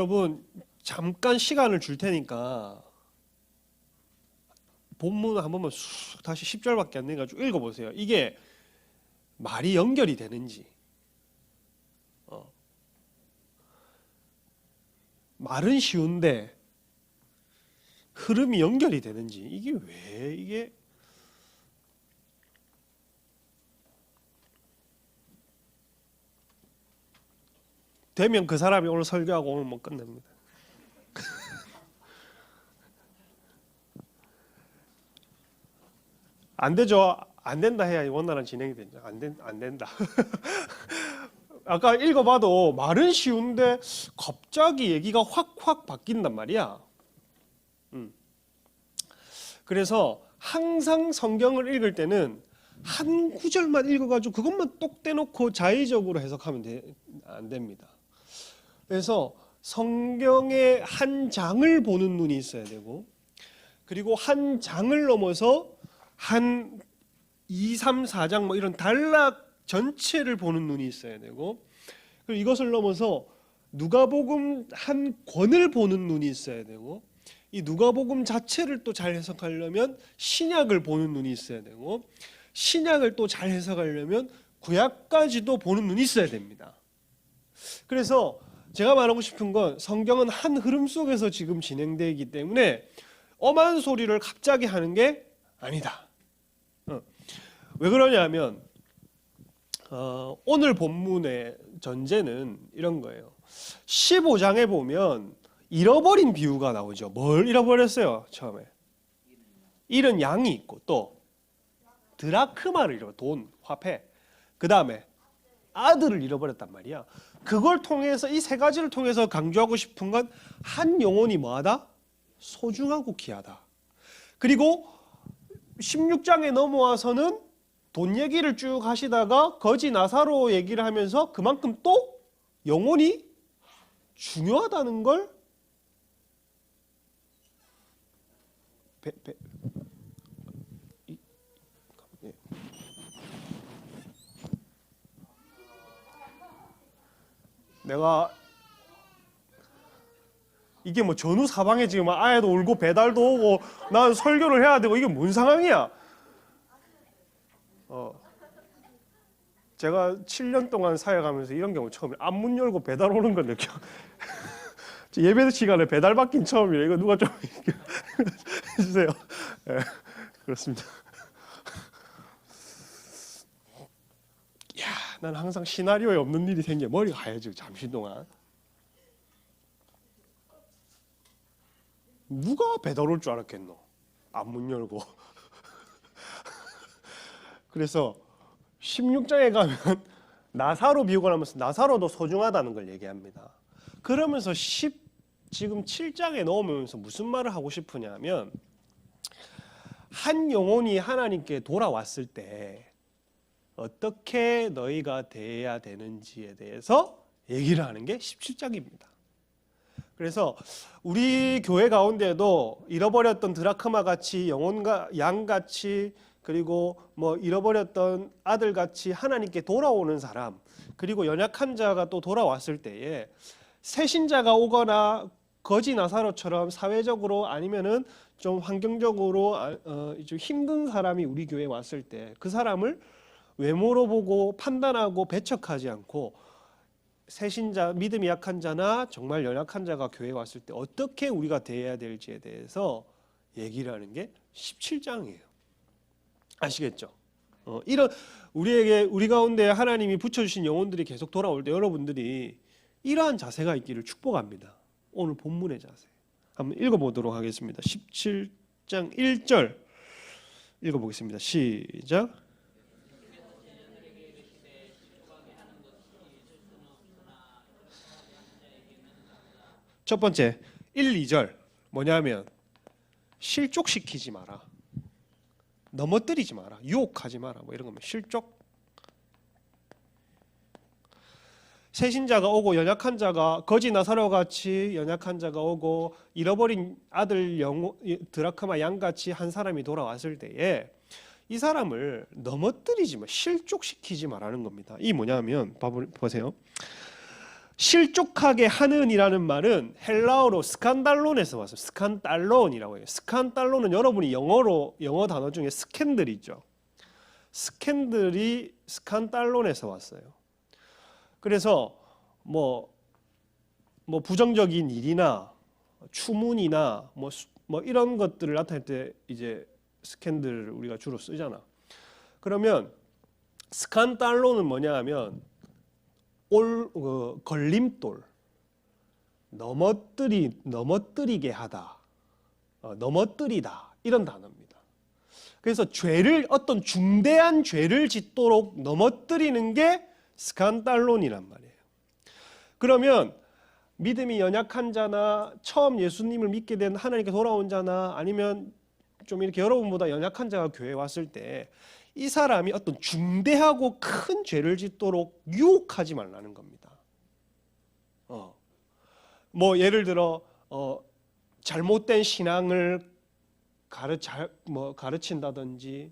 여러분 잠깐 시간을 줄 테니까 본문 한 번만 쑥 다시 10절밖에 안 돼가지고 읽어보세요. 이게 말이 연결이 되는지, 말은 쉬운데 흐름이 연결이 되는지, 이게 왜 이게 되면 그 사람이 오늘 설교하고 오늘 뭐 끝냅니다. 안 되죠. 안 된다 해야 원활한 진행이 되죠. 안 된다. 아까 읽어봐도 말은 쉬운데 갑자기 얘기가 확 바뀐단 말이야. 그래서 항상 성경을 읽을 때는 한 구절만 읽어가지고 그것만 똑 떼놓고 자의적으로 해석하면 안 됩니다. 그래서 성경의 한 장을 보는 눈이 있어야 되고, 그리고 한 장을 넘어서 한 2, 3, 4장 뭐 이런 단락 전체를 보는 눈이 있어야 되고, 그리고 이것을 넘어서 누가복음 한 권을 보는 눈이 있어야 되고, 이 누가복음 자체를 또 잘 해석하려면 신약을 보는 눈이 있어야 되고, 신약을 또 잘 해석하려면 구약까지도 보는 눈이 있어야 됩니다. 그래서 제가 말하고 싶은 건 성경은 한 흐름 속에서 지금 진행되기 때문에 엄한 소리를 갑자기 하는 게 아니다. 왜 그러냐면 오늘 본문의 전제는 이런 거예요. 15장에 보면 잃어버린 비유가 나오죠. 뭘 잃어버렸어요? 처음에 잃은 양이 있고, 또 드라크마를 잃어버려, 돈, 화폐. 그 다음에 아들을 잃어버렸단 말이야. 그걸 통해서, 이 세 가지를 통해서 강조하고 싶은 건 한 영혼이 뭐하다? 소중하고 귀하다. 그리고 16장에 넘어와서는 돈 얘기를 쭉 하시다가 거지 나사로 얘기를 하면서 그만큼 또 영혼이 중요하다는 걸 내가 이게 뭐 전후 사방에 지금 아이도 울고 배달도 오고 난 설교를 해야 되고, 이게 뭔 상황이야? 제가 7년 동안 사역하면서 이런 경우 처음이에요. 앞문 열고 배달 오는 걸 느껴. 예배 시간에 배달 받긴 처음이에요. 이거 누가 좀 해주세요. 네, 그렇습니다. 야, 난 항상 시나리오에 없는 일이 생겨 머리가 하얘지고 잠시 동안. 누가 배달 올 줄 알았겠노? 앞문 열고. 그래서 16장에 가면 나사로 비유가 나면서 나사로도 소중하다는 걸 얘기합니다. 그러면서 지금 7장에 넣으면서 무슨 말을 하고 싶으냐면, 한 영혼이 하나님께 돌아왔을 때 어떻게 너희가 대해야 되는지에 대해서 얘기를 하는 게 17장입니다. 그래서 우리 교회 가운데도 잃어버렸던 드라크마 같이, 영혼과 양 같이, 그리고 뭐 잃어버렸던 아들 같이 하나님께 돌아오는 사람, 그리고 연약한 자가 또 돌아왔을 때에 새신자가 오거나 거지 나사로처럼 사회적으로 아니면은 좀 환경적으로 좀 힘든 사람이 우리 교회에 왔을 때 그 사람을 외모로 보고 판단하고 배척하지 않고, 새신자, 믿음이 약한 자나 정말 연약한 자가 교회에 왔을 때 어떻게 우리가 대해야 될지에 대해서 얘기를 하는 게 17장이에요. 아시겠죠? 이런 우리 가운데 하나님이 붙여주신 영혼들이 계속 돌아올 때 여러분들이 이러한 자세가 있기를 축복합니다. 오늘 본문의 자세 한번 읽어보도록 하겠습니다. 17장 1절 읽어보겠습니다. 시작. 첫 번째 1, 2절 뭐냐면 실족시키지 마라, 넘어뜨리지 마라, 유혹하지 마라, 뭐 이런 거면 실족. 새신자가 오고 연약한 자가 거지 나사로 같이 연약한 자가 오고 잃어버린 아들 드라크마 양같이 한 사람이 돌아왔을 때에 이 사람을 넘어뜨리지 마, 실족시키지 말라는 겁니다. 이 뭐냐면 보세요. 실족하게 하는이라는 말은 헬라어로 스칸달론에서 왔어요. 스칸달론이라고 해요. 스칸달론은 여러분이 영어 단어 중에 스캔들이 있죠. 스캔들이 스칸달론에서 왔어요. 그래서 뭐 부정적인 일이나 추문이나 뭐 이런 것들을 나타낼 때 이제 스캔들을 우리가 주로 쓰잖아. 그러면 스칸달론은 뭐냐 하면 걸림돌, 넘어뜨리게 하다, 넘어뜨리다 이런 단어입니다. 그래서 어떤 중대한 죄를 짓도록 넘어뜨리는 게 스칸달론이란 말이에요. 그러면 믿음이 연약한 자나 처음 예수님을 믿게 된 하나님께 돌아온 자나 아니면 좀 이렇게 여러분보다 연약한 자가 교회에 왔을 때 이 사람이 어떤 중대하고 큰 죄를 짓도록 유혹하지 말라는 겁니다. 뭐 예를 들어 잘못된 신앙을 가르친다든지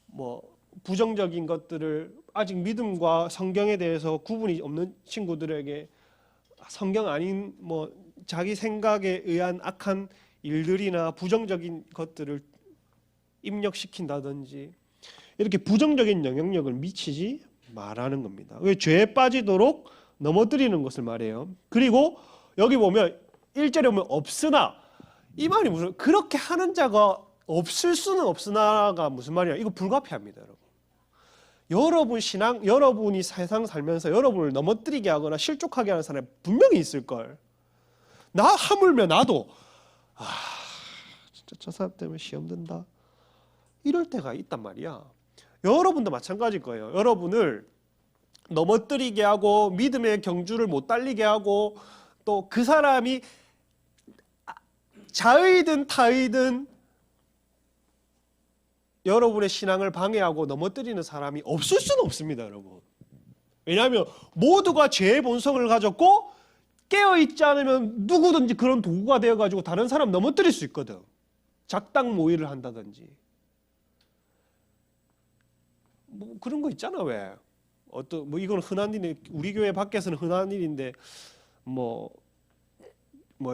뭐 부정적인 것들을 아직 믿음과 성경에 대해서 구분이 없는 친구들에게 성경 아닌 뭐 자기 생각에 의한 악한 일들이나 부정적인 것들을 입력시킨다든지 이렇게 부정적인 영향력을 미치지 말라는 겁니다. 왜 죄에 빠지도록 넘어뜨리는 것을 말해요. 그리고 여기 보면 1절에 보면 없으나 이 말이 무슨 그렇게 하는 자가 없을 수는 없으나가 무슨 말이야? 이거 불가피합니다, 여러분. 여러분이 세상 살면서 여러분을 넘어뜨리게 하거나 실족하게 하는 사람이 분명히 있을 걸. 하물며 나도 진짜 저 사람 때문에 시험 든다. 이럴 때가 있단 말이야. 여러분도 마찬가지일 거예요. 여러분을 넘어뜨리게 하고 믿음의 경주를 못 달리게 하고 또 그 사람이 자의든 타의든 여러분의 신앙을 방해하고 넘어뜨리는 사람이 없을 수는 없습니다, 여러분. 왜냐하면 모두가 죄의 본성을 가졌고 깨어있지 않으면 누구든지 그런 도구가 되어가지고 다른 사람 넘어뜨릴 수 있거든. 작당 모의를 한다든지 뭐 그런 거 있잖아. 왜 뭐 이건 흔한 일이 우리 교회 밖에서는 흔한 일인데 뭐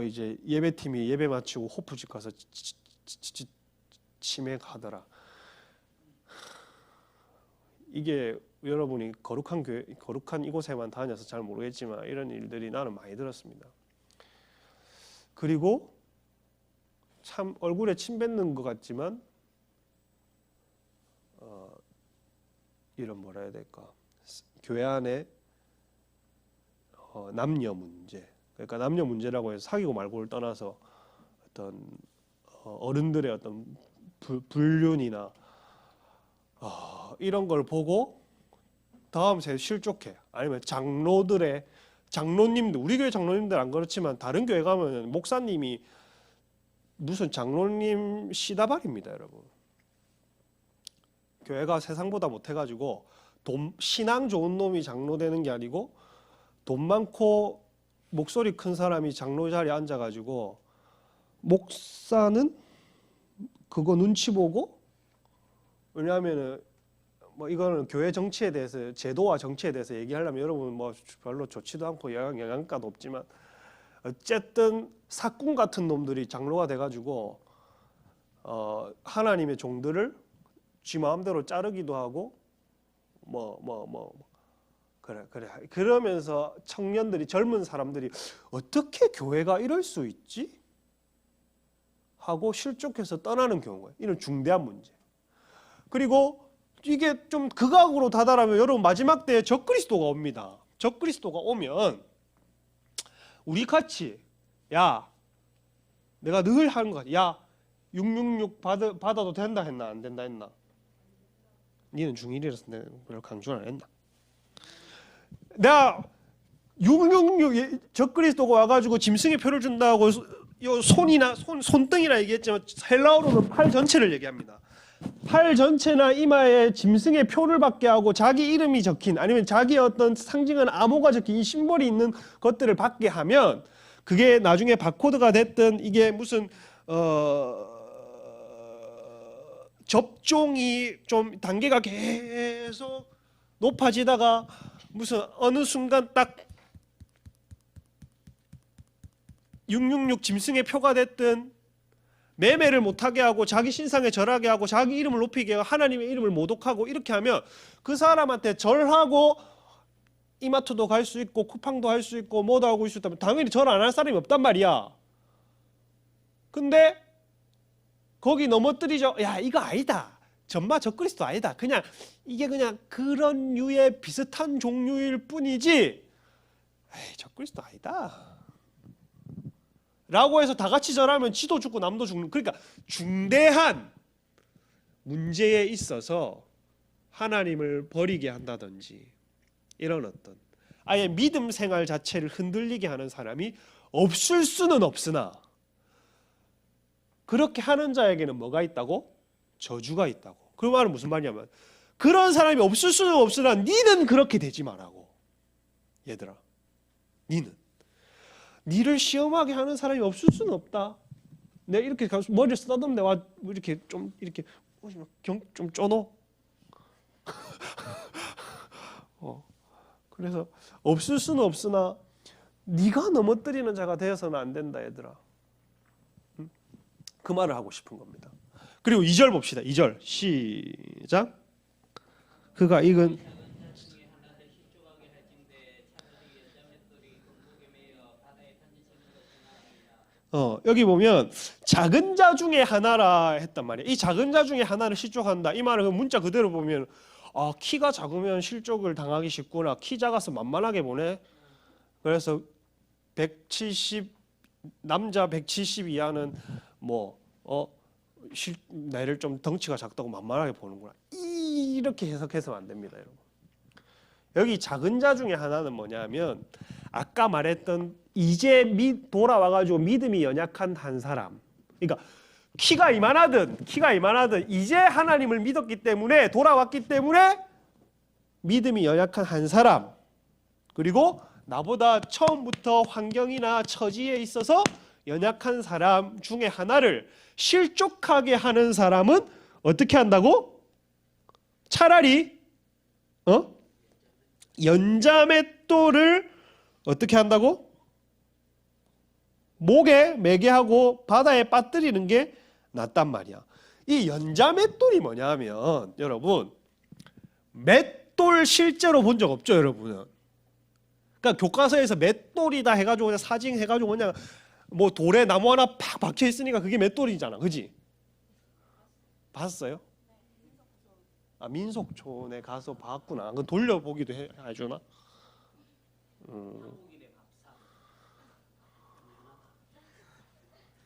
이제 예배팀이 예배 마치고 호프집 가서 치맥하더라. 이게 여러분이 거룩한 이곳에만 다녀서 잘 모르겠지만 이런 일들이 나는 많이 들었습니다. 그리고 참 얼굴에 침 뱉는 것 같지만 이런 뭐라 해야 될까? 교회 안에 남녀 문제, 그러니까 남녀 문제라고 해서 사귀고 말고를 떠나서 어떤 어른들의 어떤 불륜이나 이런 걸 보고 다음 세대 실족해. 아니면 장로님들, 우리 교회 장로님들 안 그렇지만 다른 교회 가면 목사님이 무슨 장로님 시다발입니다, 여러분. 교회가 세상보다 못해가지고 신앙 좋은 놈이 장로 되는 게 아니고 돈 많고 목소리 큰 사람이 장로 자리에 앉아가지고 목사는 그거 눈치 보고, 왜냐하면은 뭐 이거는 교회 정치에 대해서 제도와 정치에 대해서 얘기하려면 여러분 뭐 별로 좋지도 않고 영향가도 없지만 어쨌든 사꾼 같은 놈들이 장로가 돼가지고 하나님의 종들을 지 마음대로 자르기도 하고 그래 그러면서 청년들이 젊은 사람들이 어떻게 교회가 이럴 수 있지? 하고 실족해서 떠나는 경우가 이런 중대한 문제. 그리고 이게 좀 극악으로 다다르면 여러분 마지막 때에 적그리스도가 옵니다. 적그리스도가 오면 우리 같이 내가 늘 하는 거 같아. 666 받아도 된다 했나 안 된다 했나? 니는 중1이라서 내가 별로 강조 안 했나? 내가 666 적그리스도가 와가지고 짐승의 표를 준다고 손등이나 얘기했지만 헬라어로는 팔 전체를 얘기합니다. 팔 전체나 이마에 짐승의 표를 받게 하고 자기 이름이 적힌 아니면 자기의 어떤 상징하는 암호가 적힌 이 심벌이 있는 것들을 받게 하면 그게 나중에 바코드가 됐든 이게 무슨 접종이 좀 단계가 계속 높아지다가 무슨 어느 순간 딱 666 짐승의 표가 됐든 매매를 못하게 하고 자기 신상에 절하게 하고 자기 이름을 높이게 하고 하나님의 이름을 모독하고 이렇게 하면 그 사람한테 절하고 이마트도 갈 수 있고 쿠팡도 할 수 있고 뭐도 하고 있을 수 있다면 당연히 절 안 할 사람이 없단 말이야. 근데 거기 넘어뜨리죠. 야, 이거 아니다. 전마 적그리스도 아니다. 그냥 이게 그냥 그런 류의 비슷한 종류일 뿐이지 에이, 적그리스도 아니다 라고 해서 다 같이 절하면 지도 죽고 남도 죽는, 그러니까 중대한 문제에 있어서 하나님을 버리게 한다든지 이런 어떤 아예 믿음 생활 자체를 흔들리게 하는 사람이 없을 수는 없으나 그렇게 하는 자에게는 뭐가 있다고? 저주가 있다고. 그 말은 무슨 말이냐면 그런 사람이 없을 수는 없으나 니는 그렇게 되지 말라고. 얘들아, 니를 시험하게 하는 사람이 없을 수는 없다. 내가 이렇게 가서 머리를 쓰다듬는데 와 이렇게 좀 이렇게 좀 쪼노. 그래서 없을 수는 없으나 네가 넘어뜨리는 자가 되어서는 안 된다, 얘들아. 그 말을 하고 싶은 겁니다. 그리고 2절 봅시다. 2절 시작. 그가 익은 여기 보면 작은 자 중에 하나라 했단 말이에요. 이 작은 자 중에 하나를 실족한다. 이 말은 문자 그대로 보면 키가 작으면 실족을 당하기 쉽구나. 키 작아서 만만하게 보네. 그래서 170 남자 170 이하는 나를 좀 덩치가 작다고 만만하게 보는구나. 이렇게 해석해서는 안 됩니다, 여러분. 여기 작은 자 중에 하나는 뭐냐면 아까 말했던 이제 돌아와가지고 믿음이 연약한 한 사람. 그러니까 키가 이만하든 이제 하나님을 믿었기 때문에 돌아왔기 때문에 믿음이 연약한 한 사람. 그리고 나보다 처음부터 환경이나 처지에 있어서 연약한 사람 중에 하나를 실족하게 하는 사람은 어떻게 한다고? 차라리 연자맷돌을 어떻게 한다고? 목에 매게 하고 바다에 빠뜨리는 게 낫단 말이야. 이 연자맷돌이 뭐냐면 여러분 맷돌 실제로 본 적 없죠, 여러분은? 그러니까 교과서에서 맷돌이다 해가지고 그냥 사징 해가지고 그냥 뭐 돌에 나무 하나 팍 박혀 있으니까 그게 맷돌이잖아, 그지? 봤어요? 민속촌에 가서 봤구나. 그 돌려보기도 해주나?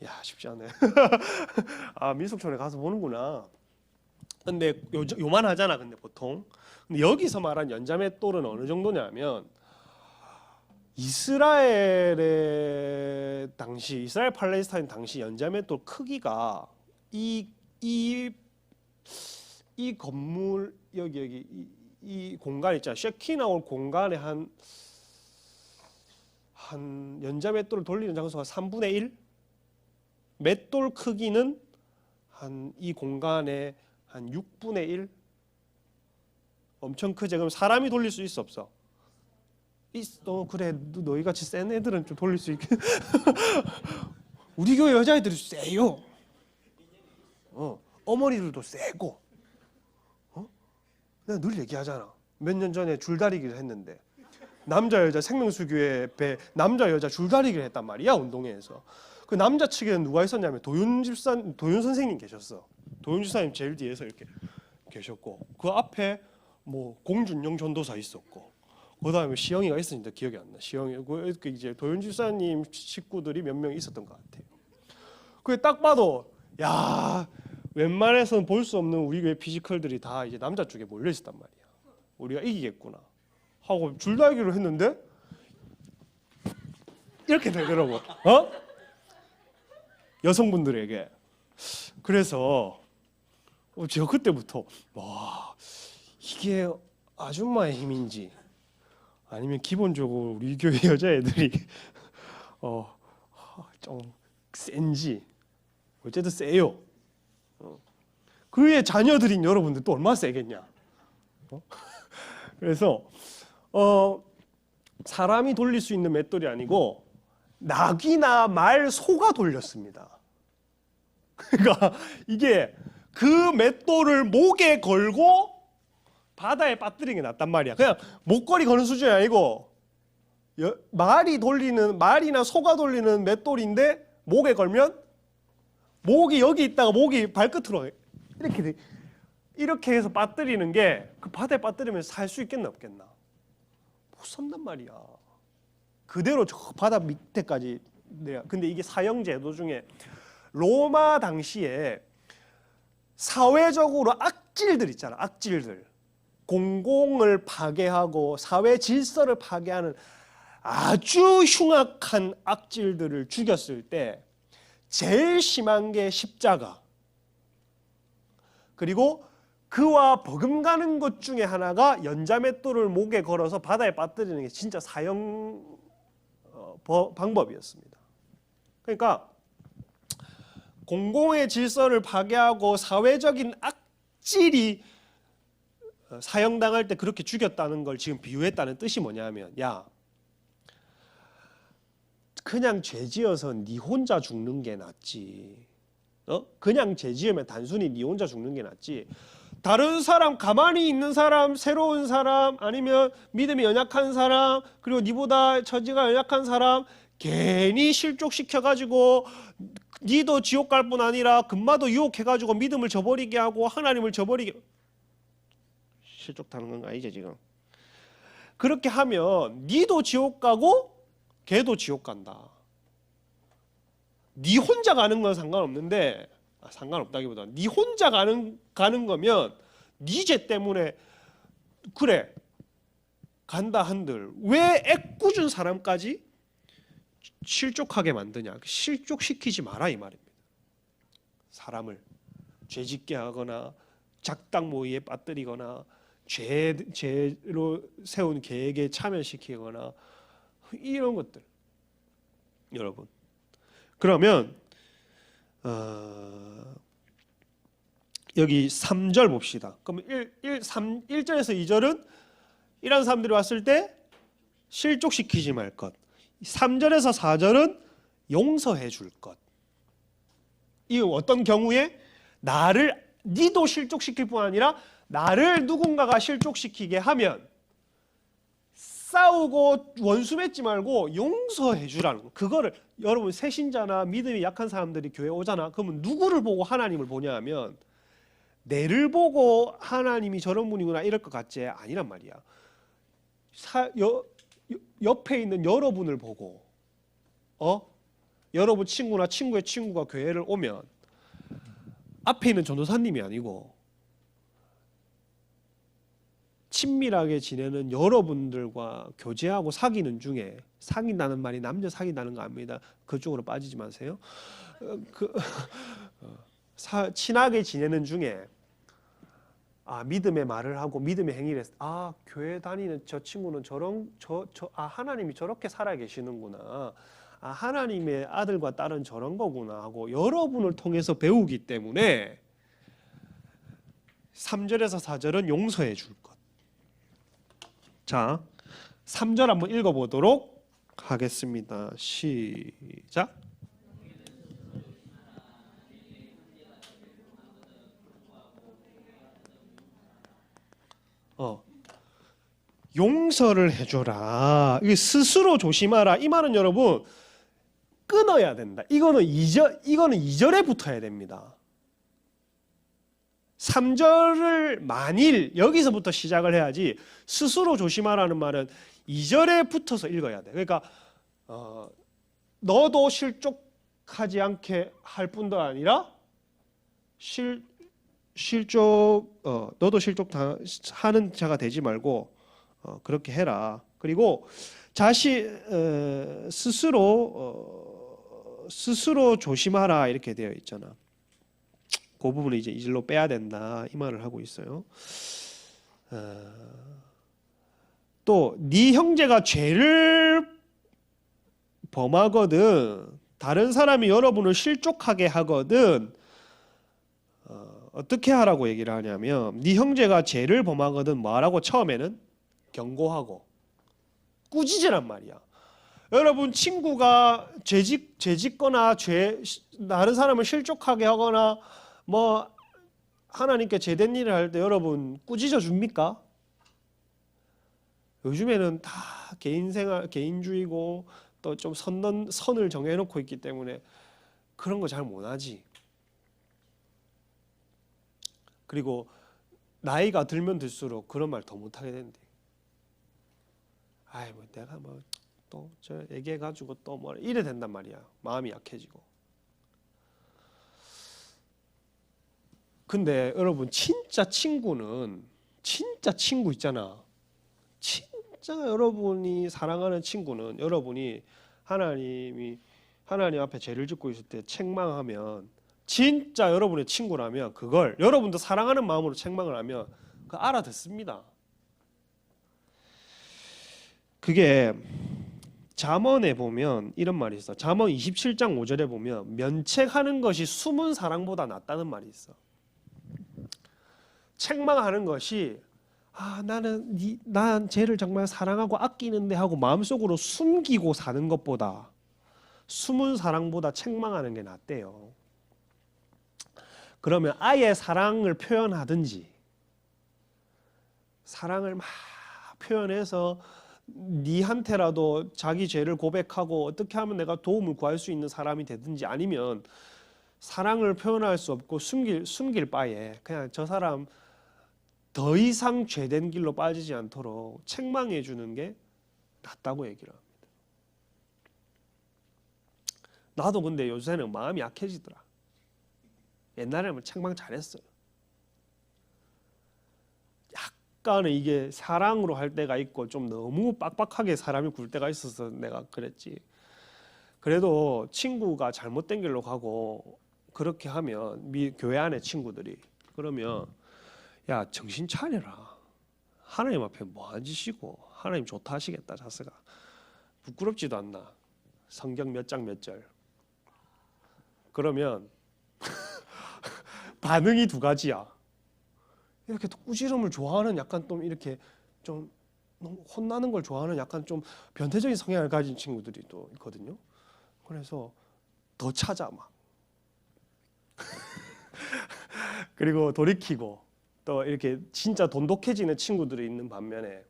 야, 쉽지 않네. 민속촌에 가서 보는구나. 근데 요만하잖아, 근데 보통. 근데 여기서 말한 연자맷돌은 어느 정도냐면 이스라엘 팔레스타인 당시 연자맷돌 크기가 이 건물 여기 이 공간 있잖아. 쉐키나올 공간에 한 연자맷돌을 돌리는 장소가 3분의 1? 맷돌 크기는 한 이 공간의 한 6분의 1? 엄청 크지? 그럼 사람이 돌릴 수 있어, 없어? 그래, 너희 같이 센 애들은 좀 돌릴 수 있게. 우리 교회 여자애들이 세요. 어머니들도 세고. 내가 늘 얘기하잖아. 몇 년 전에 줄다리기를 했는데 남자 여자 생명수교회 배 남자 여자 줄다리기를 했단 말이야, 운동회에서. 그 남자 측에는 누가 있었냐면 도윤 선생님 계셨어. 도윤 집사님 제일 뒤에서 이렇게 계셨고 그 앞에 뭐 공준영 전도사 있었고 그다음에 시영이가 있었는데 기억이 안 나. 시영이 그 이제 도윤 집사님 식구들이 몇 명 있었던 것 같아요. 그게 딱 봐도 야, 웬만해서는 볼 수 없는 우리 교회 피지컬들이 다 이제 남자 쪽에 몰려 있었단 말이야. 우리가 이기겠구나 하고 줄다리기를 했는데 이렇게 되더라고. 여성분들에게. 그래서 제가 그때부터 와, 이게 아줌마의 힘인지 아니면 기본적으로 우리 교회 여자애들이 좀 센지 어쨌든 세요. 그의 자녀들인 여러분들 또 얼마나 세겠냐. 그래서 사람이 돌릴 수 있는 맷돌이 아니고 낙이나 말, 소가 돌렸습니다. 그러니까 이게 그 맷돌을 목에 걸고 바다에 빠뜨리는 게 낫단 말이야. 그냥 목걸이 거는 수준이 아니고 말이나 소가 돌리는 맷돌인데 목에 걸면 목이 여기 있다가 목이 발끝으로 이렇게 해서 빠뜨리는 게 그 바다에 빠뜨리면서 살 수 있겠나 없겠나? 못 산단 말이야. 그대로 저 바다 밑에까지 내려. 근데 이게 사형 제도 중에 로마 당시에 사회적으로 악질들 있잖아. 악질들. 공공을 파괴하고 사회 질서를 파괴하는 아주 흉악한 악질들을 죽였을 때 제일 심한 게 십자가. 그리고 그와 버금가는 것 중에 하나가 연자맷돌을 목에 걸어서 바다에 빠뜨리는 게 진짜 사형 방법이었습니다. 그러니까 공공의 질서를 파괴하고 사회적인 악질이 사형당할 때 그렇게 죽였다는 걸 지금 비유했다는 뜻이 뭐냐면, 야, 그냥 죄 지어서 네 혼자 죽는 게 낫지. 그냥 죄 지으면 단순히 네 혼자 죽는 게 낫지. 다른 사람, 가만히 있는 사람, 새로운 사람, 아니면 믿음이 연약한 사람, 그리고 니보다 처지가 연약한 사람 괜히 실족시켜가지고 니도 지옥 갈 뿐 아니라 금마도 유혹해가지고 믿음을 저버리게 하고 하나님을 저버리게. 실족하는 건가 이제 지금. 그렇게 하면 니도 지옥 가고 걔도 지옥 간다. 니 혼자 가는 건 상관없는데, 상관없다기보다 니 혼자 가는 거면 니 죄 때문에 그래 간다 한들 왜 애꿎은 사람까지 실족하게 만드냐. 실족시키지 마라 이 말입니다. 사람을 죄짓게 하거나 작당 모의에 빠뜨리거나 죄로 세운 계획에 참여시키거나 이런 것들. 여러분, 그러면 여기 3절 봅시다. 그럼 1절에서 2절은 이런 사람들이 왔을 때 실족시키지 말 것. 3절에서 4절은 용서해 줄 것. 이 어떤 경우에 니도 실족시킬 뿐 아니라 나를 누군가가 실족시키게 하면 싸우고 원수 맺지 말고 용서해 주라는 거. 그거를 여러분 새신자나 믿음이 약한 사람들이 교회 오잖아. 그러면 누구를 보고 하나님을 보냐 하면 내를 보고 하나님이 저런 분이구나 이럴 것 같지? 아니란 말이야. 옆에 있는 여러분을 보고 여러분 친구나 친구의 친구가 교회를 오면 앞에 있는 전도사님이 아니고 친밀하게 지내는 여러분들과 교제하고 사귀는 중에, 사귄다는 말이 남녀 사귄다는 거 아닙니다. 그쪽으로 빠지지 마세요. 친하게 지내는 중에 믿음의 말을 하고 믿음의 행위를 했어. 교회 다니는 저 친구는 하나님이 저렇게 살아 계시는구나. 하나님의 아들과 딸은 저런 거구나 하고 여러분을 통해서 배우기 때문에 3절에서 4절은 용서해 줄 것. 자, 3절 한번 읽어보도록 하겠습니다. 시작. 용서를 해줘라. 스스로 조심하라. 이 말은 여러분 끊어야 된다. 이거는 2절에 붙어야 됩니다. 3절을 만일 여기서부터 시작을 해야지 스스로 조심하라는 말은 2절에 붙어서 읽어야 돼. 그러니까 너도 실족하지 않게 할 뿐도 아니라 너도 실족하는 자가 되지 말고 그렇게 해라. 그리고 스스로 조심하라 이렇게 되어 있잖아. 그 부분을 이제 이절로 빼야 된다 이 말을 하고 있어요. 또 네 형제가 죄를 범하거든 다른 사람이 여러분을 실족하게 하거든 어떻게 하라고 얘기를 하냐면 네 형제가 죄를 범하거든 뭐하라고 처음에는 경고하고 꾸짖으란 말이야. 여러분 친구가 죄짓거나 다른 사람을 실족하게 하거나 뭐 하나님께 제된 일을 할 때 여러분 꾸짖어 줍니까? 요즘에는 다 개인주의고 또 좀 선을 정해놓고 있기 때문에 그런 거 잘 못하지. 그리고 나이가 들면 들수록 그런 말 더 못하게 된대. 아이 뭐 내가 뭐 또 저 얘기해가지고 또 뭐 이래 된단 말이야. 마음이 약해지고. 근데 여러분 진짜 친구는 진짜 친구 있잖아. 진짜 여러분이 사랑하는 친구는 여러분이 하나님 앞에 죄를 짓고 있을 때 책망하면 진짜 여러분의 친구라면 그걸 여러분도 사랑하는 마음으로 책망을 하면 그 알아듣습니다. 그게 잠언에 보면 이런 말이 있어. 잠언 27장 5절에 보면 면책하는 것이 숨은 사랑보다 낫다는 말이 있어. 책망하는 것이 난 쟤를 정말 사랑하고 아끼는데 하고 마음속으로 숨기고 사는 것보다 숨은 사랑보다 책망하는 게 낫대요. 그러면 아예 사랑을 표현하든지 사랑을 막 표현해서 니한테라도 자기 죄를 고백하고 어떻게 하면 내가 도움을 구할 수 있는 사람이 되든지 아니면 사랑을 표현할 수 없고 숨길 바에 그냥 저 사람 더 이상 죄된 길로 빠지지 않도록 책망해 주는 게 낫다고 얘기를 합니다. 나도 근데 요새는 마음이 약해지더라. 옛날에는 책망 잘했어요. 약간은 이게 사랑으로 할 때가 있고 좀 너무 빡빡하게 사람이 굴 때가 있어서 내가 그랬지. 그래도 친구가 잘못된 길로 가고 그렇게 하면 교회 안에 친구들이 그러면 야 정신 차려라. 하나님 앞에 뭐한 짓이고 하나님 좋다 하시겠다 자세가 부끄럽지도 않나. 성경 몇 장 몇 절. 그러면 반응이 두 가지야. 이렇게 꾸지람을 좋아하는 약간 좀 이렇게 좀 혼나는 걸 좋아하는 약간 좀 변태적인 성향을 가진 친구들이 또 있거든요. 그래서 더 찾아 막. 그리고 돌이키고 또 이렇게 진짜 돈독해지는 친구들이 있는 반면에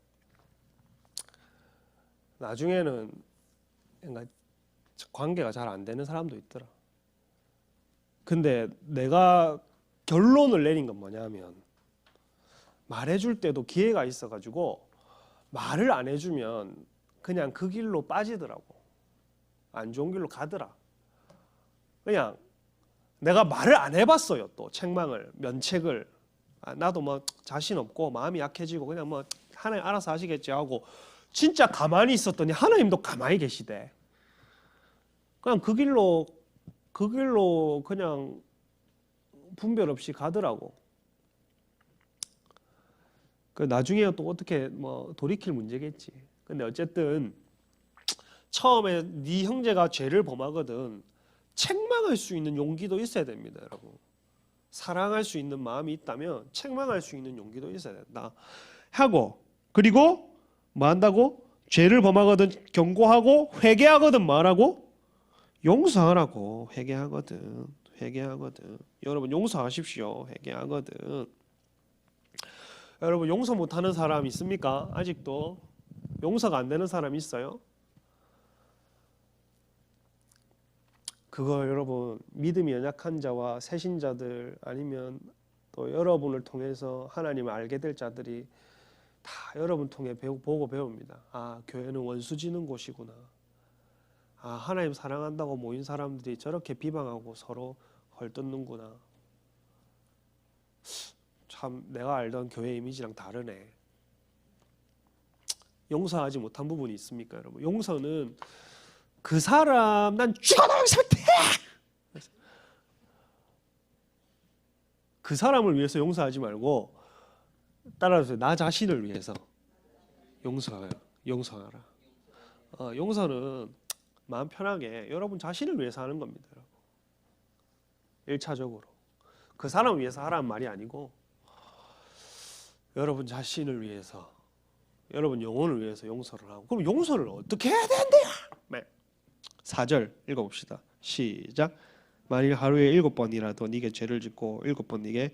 나중에는 관계가 잘 안 되는 사람도 있더라. 근데 내가 결론을 내린 건 뭐냐면 말해줄 때도 기회가 있어가지고 말을 안 해주면 그냥 그 길로 빠지더라고. 안 좋은 길로 가더라. 그냥 내가 말을 안 해봤어요. 또 책망을 면책을 나도 뭐 자신 없고 마음이 약해지고 그냥 뭐 하나님 알아서 하시겠지 하고 진짜 가만히 있었더니 하나님도 가만히 계시대. 그냥 그 길로 그냥 분별 없이 가더라고. 그 나중에 또 어떻게 뭐 돌이킬 문제겠지. 근데 어쨌든 처음에 네 형제가 죄를 범하거든 책망할 수 있는 용기도 있어야 됩니다, 여러분. 사랑할 수 있는 마음이 있다면 책망할 수 있는 용기도 있어야 된다 하고, 그리고 뭐 한다고? 죄를 범하거든 경고하고 회개하거든 말하고 용서하라고. 회개하거든 여러분 용서하십시오. 회개하거든. 여러분 용서 못하는 사람 있습니까? 아직도 용서가 안 되는 사람 있어요? 그걸 여러분 믿음이 연약한 자와 새신자들 아니면 또 여러분을 통해서 하나님을 알게 될 자들이 다 여러분 통해 보고 배웁니다. 아, 교회는 원수 지는 곳이구나. 아, 하나님 사랑한다고 모인 사람들이 저렇게 비방하고 서로 헐뜯는구나. 참 내가 알던 교회 이미지랑 다르네. 용서하지 못한 부분이 있습니까, 여러분? 용서는 그 사람 난 죽어도 선택. 그 사람을 위해서 용서하지 말고 따라주세요. 나 자신을 위해서 용서하라. 용서는 마음 편하게 여러분 자신을 위해서 하는 겁니다, 여러분. 1차적으로 그 사람을 위해서 하라는 말이 아니고 여러분 자신을 위해서 여러분 영혼을 위해서 용서를 하고 그럼 용서를 어떻게 해야 되는데요? 네. 4절 읽어봅시다. 시작. 만일 하루에 7번이라도 네게 죄를 짓고 7번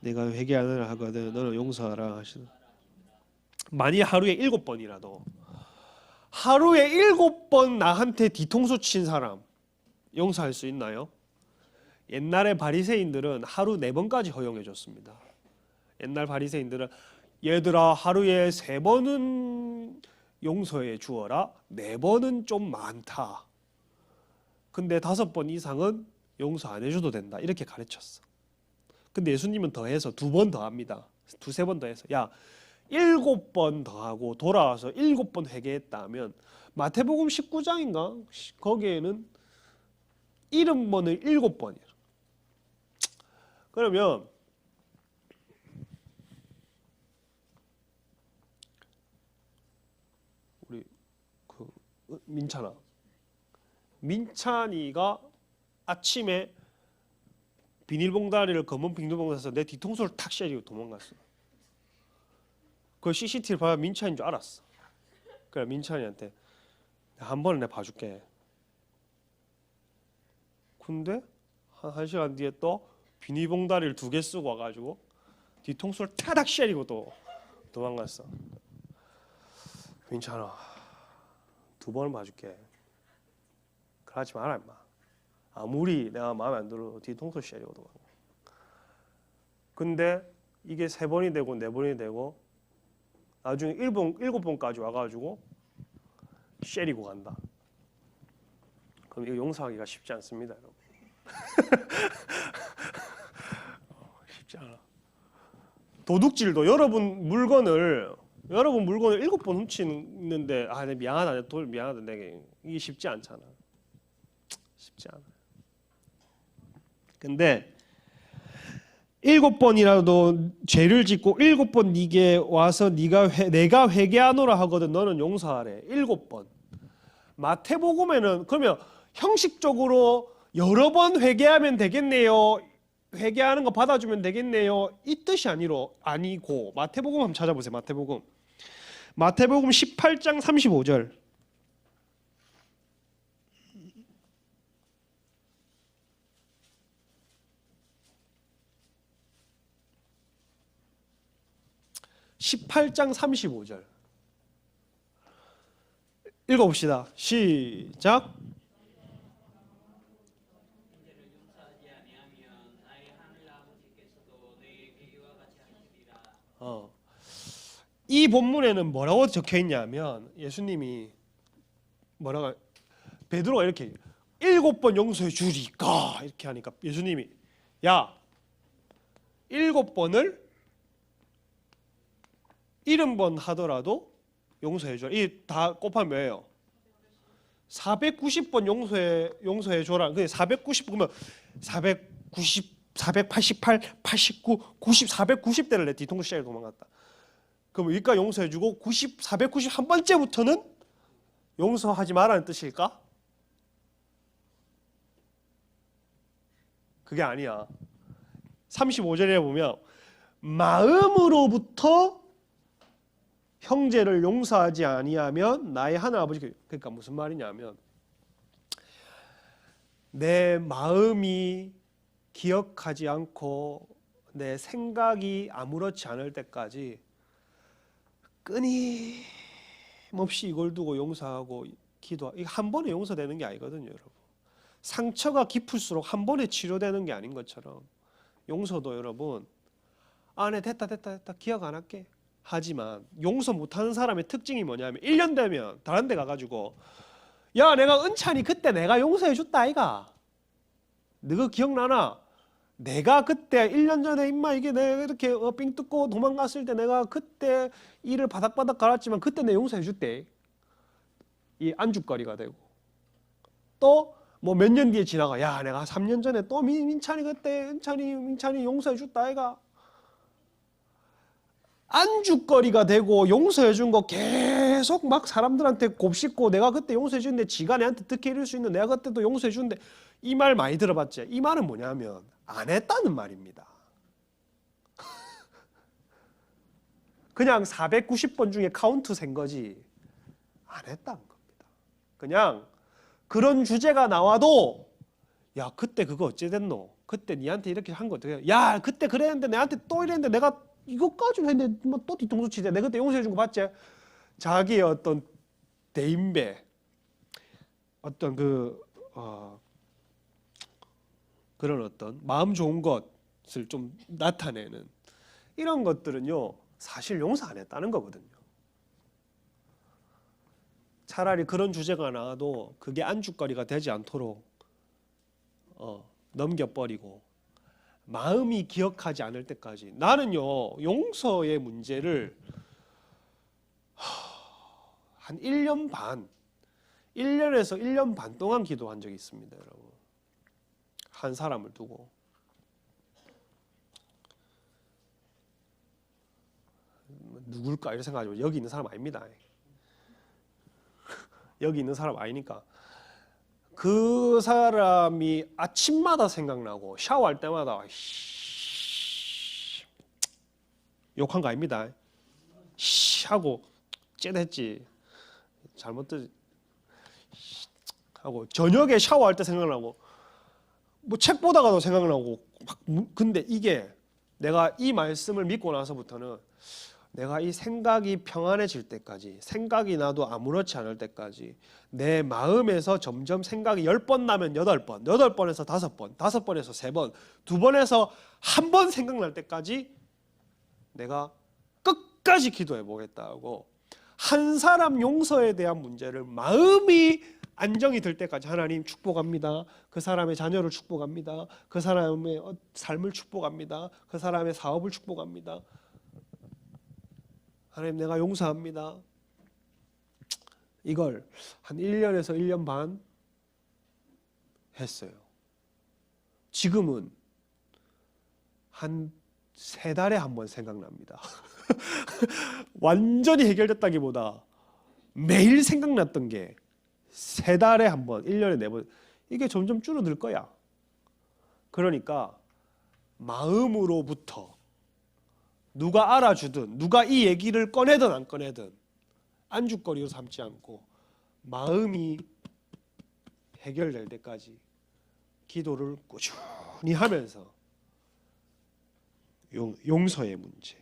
네가 회개하느라 하거든 너는 용서하라 하시는. 만일 하루에 7번이라도 하루에 7번 나한테 뒤통수 친 사람 용서할 수 있나요? 옛날에 바리새인들은 하루 4번까지 허용해 줬습니다. 옛날 바리새인들은 얘들아 하루에 3번은 용서해 주어라. 4번은 좀 많다. 근데 5번 이상은 용서 안 해줘도 된다. 이렇게 가르쳤어. 근데 예수님은 더해서 2번 더 합니다. 2-3번 더 해서 야 7번 더 하고 돌아와서 7번 회개했다 하면 마태복음 19장인가? 거기에는 70번을 7번이에요. 그러면 우리 그 민찬이가 아침에 비닐봉다리를 검은 비닐봉다리에서 내 뒤통수를 탁 쉐리고 도망갔어. 그 CCTV 봐야 민찬인 줄 알았어. 그래 민찬이한테 한 번은 내가 봐줄게. 근데 한 시간 뒤에 또 비닐봉다리를 2개 쓰고 와가지고 뒤통수를 타닥 쉐리고 또 도망갔어. 민찬아 2번은 봐줄게. 그러지 마라 임마. 아무리 내가 마음에 안 들어도 뒤통수 쉐리고 도망가. 근데 이게 3번이 되고 4번이 되고 나중에 7번까지 와가지고 쉐리고 간다. 그럼 이거 용서하기가 쉽지 않습니다, 여러분. 쉽지 않아. 도둑질도 여러분 물건을 7번 훔치는데 미안하다, 미안하다, 내게 이게 쉽지 않잖아. 쉽지 않아. 근데 7번이라도 죄를 짓고 7번 네게 와서 내가 회개하노라 하거든 너는 용서하래. 7번. 마태복음에는 그러면 형식적으로 여러 번 회개하면 되겠네요. 회개하는 거 받아주면 되겠네요. 이 뜻이 아니고 마태복음 한번 찾아보세요. 마태복음 18장 35절. (18장 35절) 읽어봅시다. 시작. 이 본문에는 뭐라고 적혀 있냐면 예수님이 베드로가 이렇게 7번 용서해 주리까 이렇게 하니까 예수님이 야 7번을 70번 하더라도 용서해 줘. 이 다 곱하면 뭐예요? 490번 용서해 줘라. 근데 490 그러면 490, 488, 89, 90, 490대를 내 뒤통수 쉐를 도망갔다. 그럼 여기까지 용서해 주고 491번째부터는 용서하지 말라는 뜻일까? 그게 아니야. 35절에 보면 마음으로부터 형제를 용서하지 아니하면 나의 하늘 아버지, 그러니까 무슨 말이냐면 내 마음이 기억하지 않고 내 생각이 아무렇지 않을 때까지 끊임없이 이걸 두고 용서하고 기도하고, 이게 한 번에 용서되는 게 아니거든요, 여러분. 상처가 깊을수록 한 번에 치료되는 게 아닌 것처럼 용서도 여러분 네 됐다 기억 안 할게 하지만 용서 못하는 사람의 특징이 뭐냐면 1년 되면 다른 데 가가지고 야 내가 은찬이 그때 내가 용서해 줬다 아이가 너가 기억나나? 내가 그때 1년 전에 임마 이게 내가 이렇게 삥 뜯고 도망갔을 때 내가 그때 이를 바닥바닥 갈았지만 그때 내 용서해 줬대. 이 안주거리가 되고 또 뭐 몇 년 뒤에 지나가 야 내가 3년 전에 또 민찬이 그때 민찬이 용서해 줬다 아이가 안주거리가 되고 용서해 준 거 계속 막 사람들한테 곱씹고 내가 그때 용서해 줬는데 지가 내한테 어떻게 이럴 수 있는 내가 그때도 용서해 줬는데 이 말 많이 들어봤지? 이 말은 뭐냐면 안 했다는 말입니다. 그냥 490번 중에 카운트 센 거지 안 했다는 겁니다. 그냥 그런 주제가 나와도 야 그때 그거 어째 됐노? 그때 니한테 이렇게 한 거 어떻게? 야 그때 그랬는데 내한테 또 이랬는데 내가 이거까지 했는데 뭐 또 뒤통수 치대. 내가 그때 용서해 준 거 봤지? 자기의 어떤 대인배, 어떤 그런 어떤 마음 좋은 것을 좀 나타내는 이런 것들은요 사실 용서 안 했다는 거거든요. 차라리 그런 주제가 나와도 그게 안주거리가 되지 않도록 넘겨버리고 마음이 기억하지 않을 때까지. 나는요 용서의 문제를 한 1년 반 1년에서 1년 반 동안 기도한 적이 있습니다. 여러분, 한 사람을 두고. 누굴까 이런 생각하지 여기 있는 사람 아닙니다. 여기 있는 사람 아니니까. 그 사람이 아침마다 생각나고 샤워할 때마다 욕한 거 아닙니다. 하고 쟤했지 잘못됐지 하고 저녁에 샤워할 때 생각나고 뭐 책 보다가도 생각나고 근데 이게 내가 이 말씀을 믿고 나서부터는 내가 이 생각이 평안해질 때까지 생각이 나도 아무렇지 않을 때까지 내 마음에서 점점 생각이 10번 나면 8번 8번에서 5번 5번에서 3번 2번에서 1번 생각날 때까지 내가 끝까지 기도해 보겠다고 한 사람 용서에 대한 문제를 마음이 안정이 될 때까지 하나님 축복합니다. 그 사람의 자녀를 축복합니다. 그 사람의 삶을 축복합니다. 그 사람의 사업을 축복합니다. 하나님 내가 용서합니다. 이걸 한 1년에서 1년 반 했어요. 지금은 한 3달에 한 번 생각납니다. 완전히 해결됐다기보다 매일 생각났던 게 3달에 한 번, 1년에 4번 이게 점점 줄어들 거야. 그러니까 마음으로부터 누가 알아주든 누가 이 얘기를 꺼내든 안 꺼내든 안주거리로 삼지 않고 마음이 해결될 때까지 기도를 꾸준히 하면서 용서의 문제.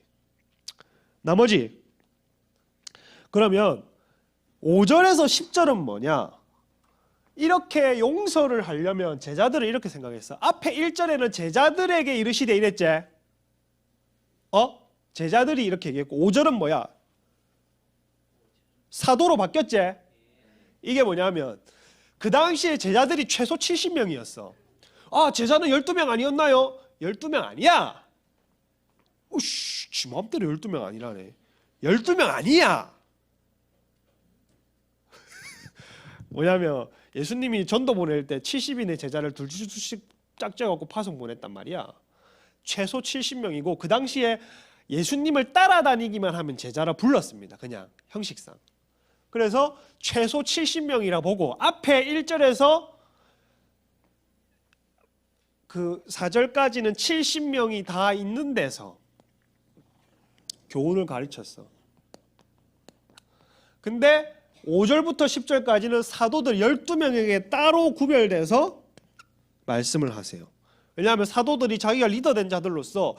나머지 그러면 5절에서 10절은 뭐냐? 이렇게 용서를 하려면 제자들은 이렇게 생각했어. 앞에 1절에는 제자들에게 이르시되 이랬지. 제자들이 이렇게 얘기했고 5절은 뭐야? 사도로 바뀌었지. 이게 뭐냐면 그 당시에 제자들이 최소 70명이었어. 아 제자는 12명 아니었나요? 12명 아니야. 오씨 지 맘대로 12명 아니라네. 12명 아니야. 뭐냐면 예수님이 전도 보낼 때 70인의 제자를 둘씩 짝져갖고 파송 보냈단 말이야. 최소 70명이고 그 당시에 예수님을 따라다니기만 하면 제자라 불렀습니다. 그냥 형식상. 그래서 최소 70명이라 보고 앞에 1절에서 그 4절까지는 70명이 다 있는 데서 교훈을 가르쳤어. 근데 5절부터 10절까지는 사도들 12명에게 따로 구별돼서 말씀을 하세요. 왜냐하면 사도들이 자기가 리더된 자들로서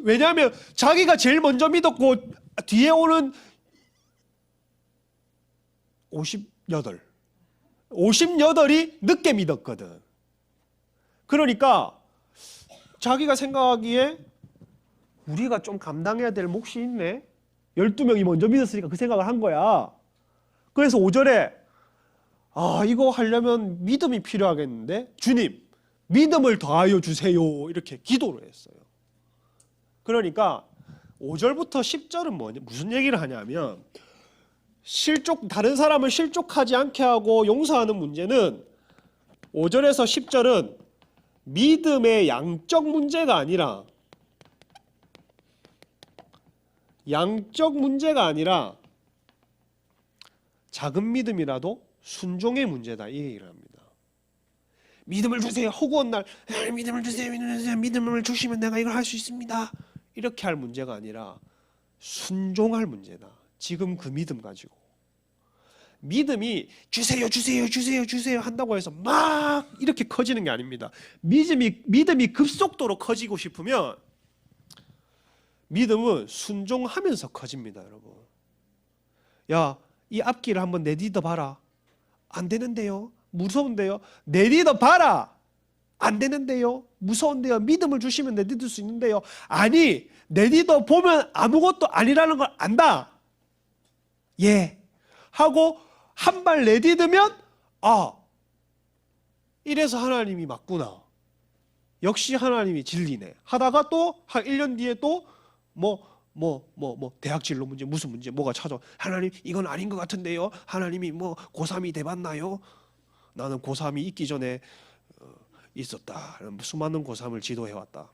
왜냐하면 자기가 제일 먼저 믿었고 뒤에 오는 58이 늦게 믿었거든. 그러니까 자기가 생각하기에 우리가 좀 감당해야 될 몫이 있네. 12명이 먼저 믿었으니까 그 생각을 한 거야. 그래서 5절에 이거 하려면 믿음이 필요하겠는데 주님 믿음을 더하여 주세요 이렇게 기도를 했어요. 그러니까 5절부터 10절은 뭐냐 무슨 얘기를 하냐면 다른 사람을 실족하지 않게 하고 용서하는 문제는 5절에서 10절은 믿음의 양적 문제가 아니라 작은 믿음이라도 순종의 문제다 이 얘기를 합니다. 믿음을 주세요. 허구한 날 믿음을 주세요. 믿음을 주시면 내가 이걸 할 수 있습니다. 이렇게 할 문제가 아니라 순종할 문제다. 지금 그 믿음 가지고. 믿음이 주세요 주세요 주세요 주세요 한다고 해서 막 이렇게 커지는 게 아닙니다. 믿음이 급속도로 커지고 싶으면 믿음은 순종하면서 커집니다. 여러분, 야, 이 앞길을 한번 내딛어 봐라. 안 되는데요, 무서운데요. 내딛어 봐라. 안 되는데요, 무서운데요. 믿음을 주시면 내딛을 수 있는데요. 아니, 내딛어 보면 아무것도 아니라는 걸 안다. 예 하고 한 발 내딛으면 아, 이래서 하나님이 맞구나, 역시 하나님이 진리네 하다가 또 한 1년 뒤에 또 대학 진로 문제, 무슨 문제, 뭐가 찾아와. 하나님, 이건 아닌 것 같은데요. 하나님이 뭐 고3이 돼봤나요? 나는 고3이 있기 전에 있었다. 수많은 고3을 지도해왔다.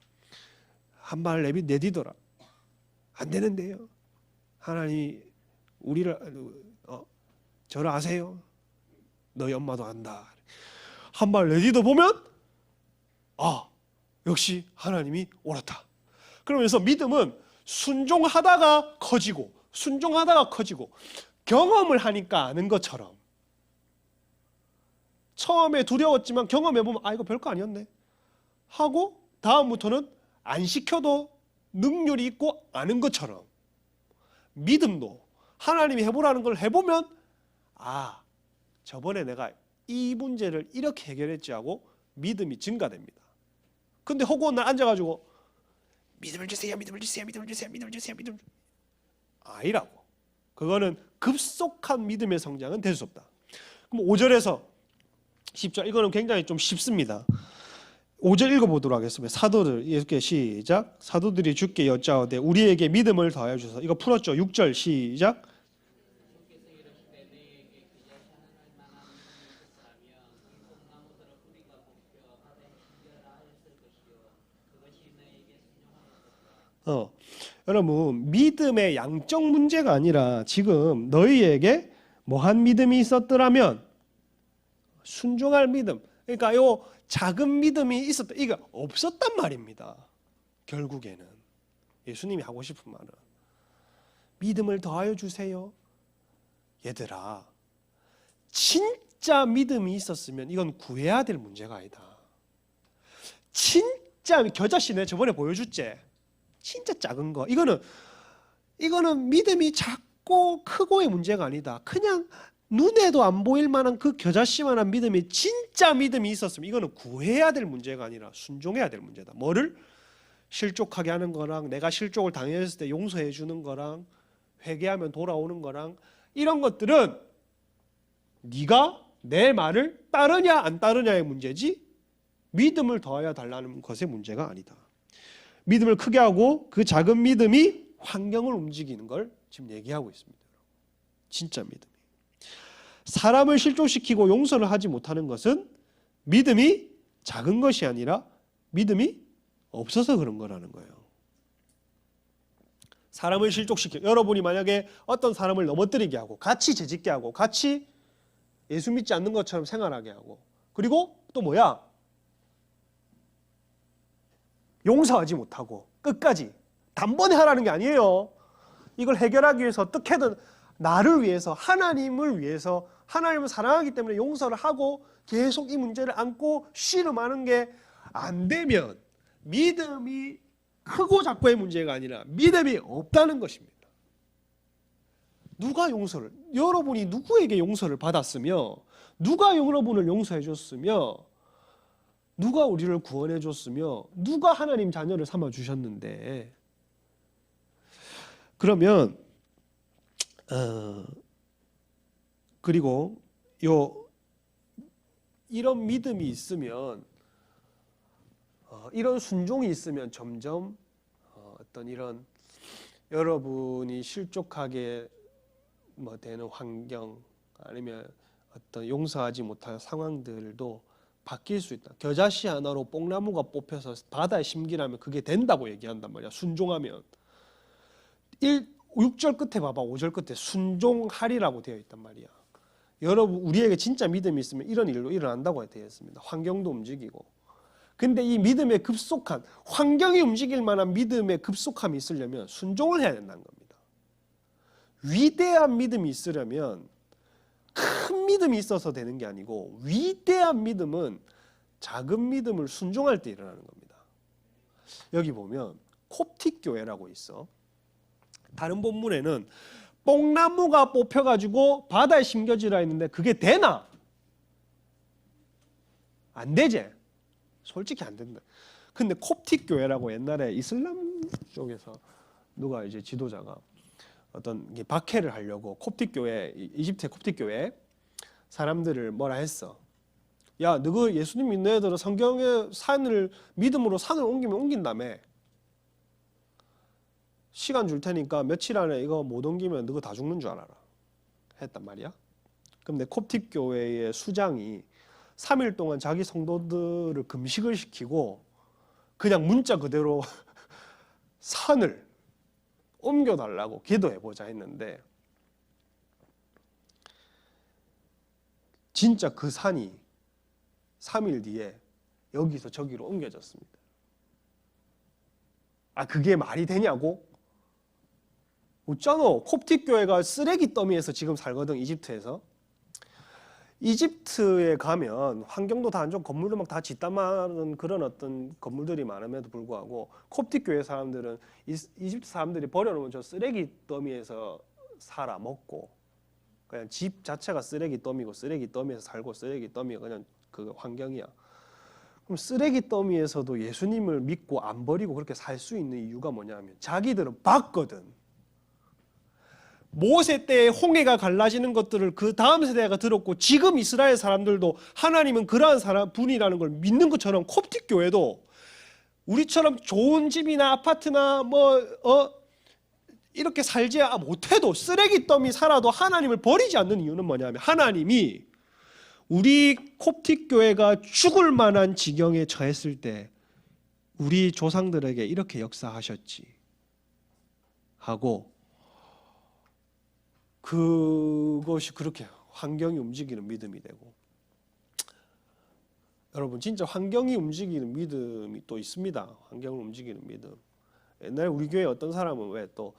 한 발 내딛어라. 안 되는데요. 하나님이 우리를 저를 아세요? 너희 엄마도 안다. 한 발 내딛어 보면 아, 역시 하나님이 옳았다. 그러면서 믿음은 순종하다가 커지고 순종하다가 커지고, 경험을 하니까 아는 것처럼. 처음에 두려웠지만 경험해보면 아, 이거 별거 아니었네 하고 다음부터는 안 시켜도 능률이 있고 아는 것처럼, 믿음도 하나님이 해보라는 걸 해보면 아, 저번에 내가 이 문제를 이렇게 해결했지 하고 믿음이 증가됩니다. 근데 허구한 날 앉아가지고 믿음을 주세요, 믿음을 주세요, 믿음을 주세요, 믿음을 주세요, 믿음을 주세요. 아니라고. 그거는 급속한 믿음의 성장은 될 수 없다. 그럼 5절에서 10절, 이거는 굉장히 좀 쉽습니다. 5절 읽어보도록 하겠습니다. 사도들 이렇게 시작. 사도들이 주께 여짜오되 우리에게 믿음을 더하여 주소서. 이거 풀었죠. 6절 시작. 여러분, 믿음의 양적 문제가 아니라 지금 너희에게 뭐한 믿음이 있었더라면, 순종할 믿음, 그러니까 요 작은 믿음이 있었다, 이거 없었단 말입니다. 결국에는 예수님이 하고 싶은 말은 믿음을 더하여 주세요. 얘들아, 진짜 믿음이 있었으면 이건 구해야 될 문제가 아니다. 진짜 겨자씨 내 저번에 보여줬지. 진짜 작은 거, 이거는 믿음이 작고 크고의 문제가 아니다. 그냥 눈에도 안 보일 만한 그 겨자씨만한 믿음이 진짜 믿음이 있었으면 이거는 구해야 될 문제가 아니라 순종해야 될 문제다. 뭐를? 실족하게 하는 거랑, 내가 실족을 당했을 때 용서해 주는 거랑, 회개하면 돌아오는 거랑, 이런 것들은 네가 내 말을 따르냐 안 따르냐의 문제지 믿음을 더하여 달라는 것의 문제가 아니다. 믿음을 크게 하고 그 작은 믿음이 환경을 움직이는 걸 지금 얘기하고 있습니다. 진짜 믿음이. 사람을 실족시키고 용서를 하지 못하는 것은 믿음이 작은 것이 아니라 믿음이 없어서 그런 거라는 거예요. 사람을 실족시켜, 여러분이 만약에 어떤 사람을 넘어뜨리게 하고 같이 죄짓게 하고 같이 예수 믿지 않는 것처럼 생활하게 하고, 그리고 또 뭐야? 용서하지 못하고 끝까지 단번에 하라는 게 아니에요. 이걸 해결하기 위해서 어떻게든 나를 위해서, 하나님을 위해서, 하나님을 사랑하기 때문에 용서를 하고 계속 이 문제를 안고 씨름하는 게 안 되면 믿음이 크고 작고의 문제가 아니라 믿음이 없다는 것입니다. 누가 용서를, 여러분이 누구에게 용서를 받았으며, 누가 여러분을 용서해 줬으며, 누가 우리를 구원해 줬으며, 누가 하나님 자녀를 삼아 주셨는데, 그러면 그리고 이런 믿음이 있으면, 이런 순종이 있으면 점점 어떤 이런 여러분이 실족하게 되는 환경, 아니면 어떤 용서하지 못할 상황들도 바뀔 수 있다. 겨자씨 하나로 뽕나무가 뽑혀서 바다에 심기라면 그게 된다고 얘기한단 말이야. 순종하면. 6절 끝에 봐봐. 5절 끝에 순종하리라고 되어 있단 말이야. 여러분, 우리에게 진짜 믿음이 있으면 이런 일도 일어난다고 되어 있습니다. 환경도 움직이고. 근데 이 믿음의 급속한, 환경이 움직일 만한 믿음의 급속함이 있으려면 순종을 해야 된다는 겁니다. 위대한 믿음이 있으려면 큰 믿음이 있어서 되는 게 아니고 위대한 믿음은 작은 믿음을 순종할 때 일어나는 겁니다. 여기 보면 콥틱 교회라고 있어. 다른 본문에는 뽕나무가 뽑혀가지고 바다에 심겨지라 했는데 그게 되나? 안 되지. 솔직히 안 된다. 근데 콥틱 교회라고 옛날에 이슬람 쪽에서 누가 이제 지도자가 어떤 박해를 하려고 콥틱 교회, 이집트의 콥틱 교회 사람들을 뭐라 했어. 야, 너그 예수님 믿는 애들은 성경의 산을 믿음으로 산을 옮기면 옮긴다며. 시간 줄 테니까 며칠 안에 이거 못 옮기면 너가 다 죽는 줄 알아라. 했단 말이야. 근데 콥틱 교회의 수장이 3일 동안 자기 성도들을 금식을 시키고 그냥 문자 그대로 산을 옮겨달라고 기도해보자 했는데 진짜 그 산이 3일 뒤에 여기서 저기로 옮겨졌습니다. 아, 그게 말이 되냐고? 없잖아. 콥틱 교회가 쓰레기 더미에서 지금 살거든, 이집트에서. 이집트에 가면 환경도 다 안 좋고 건물도 막 다 짓담하는 그런 어떤 건물들이 많음에도 불구하고 콥틱 교회 사람들은 이집트 사람들이 버려놓은 저 쓰레기 더미에서 살아 먹고 그냥 집 자체가 쓰레기 더미고 쓰레기 더미에서 살고 쓰레기 더미가 그냥 그 환경이야. 그럼 쓰레기 더미에서도 예수님을 믿고 안 버리고 그렇게 살 수 있는 이유가 뭐냐면 자기들은 봤거든. 모세 때의 홍해가 갈라지는 것들을 그 다음 세대가 들었고 지금 이스라엘 사람들도 하나님은 그러한 분이라는 걸 믿는 것처럼 콥틱 교회도 우리처럼 좋은 집이나 아파트나 이렇게 살지 못해도 쓰레기 더미 살아도 하나님을 버리지 않는 이유는 뭐냐면 하나님이 우리 콥틱 교회가 죽을 만한 지경에 처했을 때 우리 조상들에게 이렇게 역사하셨지 하고 그것이 그렇게 환경이 움직이는 믿음이 되고 여러분 진짜 환경이 움직이는 믿음이 또 있습니다. 환경을 움직이는 믿음. 옛날에 우리 교회 어떤 사람은 왜 또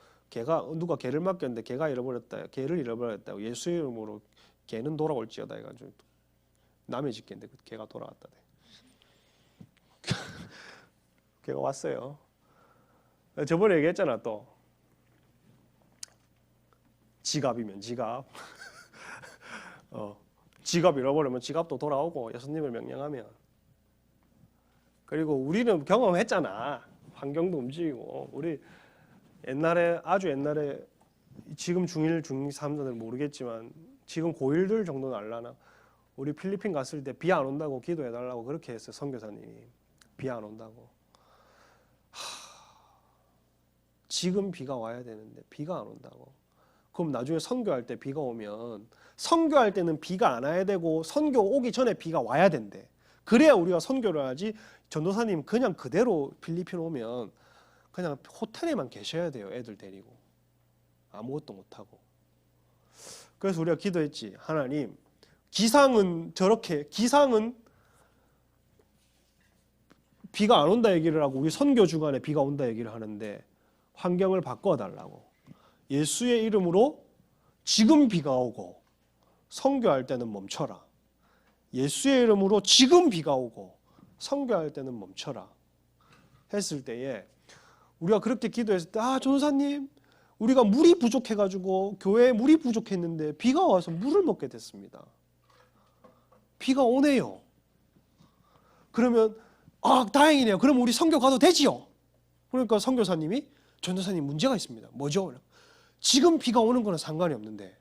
누가 개를 맡겼는데 개가 잃어버렸다. 개를 잃어버렸다고 예수의 이름으로 개는 돌아올지어다 해가지고 남의 집 개인데 개가 돌아왔다. 개가 왔어요. 저번에 얘기했잖아 또. 지갑이면 지갑. 지갑 잃어버리면 지갑도 돌아오고 예수님을 명령하면. 그리고 우리는 경험했잖아. 환경도 움직이고 우리 아주 옛날에 지금 중1, 중2 사람들은 모르겠지만 지금 고1들 정도는 알라나. 우리 필리핀 갔을 때 비 안 온다고 기도해달라고 그렇게 했어요. 선교사님이. 비 안 온다고. 지금 비가 와야 되는데 비가 안 온다고. 그럼 나중에 선교할 때 비가 오면 선교할 때는 비가 안 와야 되고 선교 오기 전에 비가 와야 된대. 그래야 우리가 선교를 하지. 전도사님 그냥 그대로 필리핀 오면 그냥 호텔에만 계셔야 돼요. 애들 데리고. 아무것도 못하고. 그래서 우리가 기도했지. 하나님 기상은 비가 안 온다 얘기를 하고 우리 선교 주간에 비가 온다 얘기를 하는데 환경을 바꿔달라고. 예수의 이름으로 지금 비가 오고 선교할 때는 멈춰라. 예수의 이름으로 지금 비가 오고 선교할 때는 멈춰라 했을 때에 우리가 그렇게 기도했을 때 전도사님 우리가 물이 부족해가지고 교회에 물이 부족했는데 비가 와서 물을 먹게 됐습니다. 비가 오네요. 그러면 다행이네요. 그럼 우리 선교 가도 되지요? 그러니까 선교사님이 전도사님 문제가 있습니다. 뭐죠? 지금 비가 오는 거는 상관이 없는데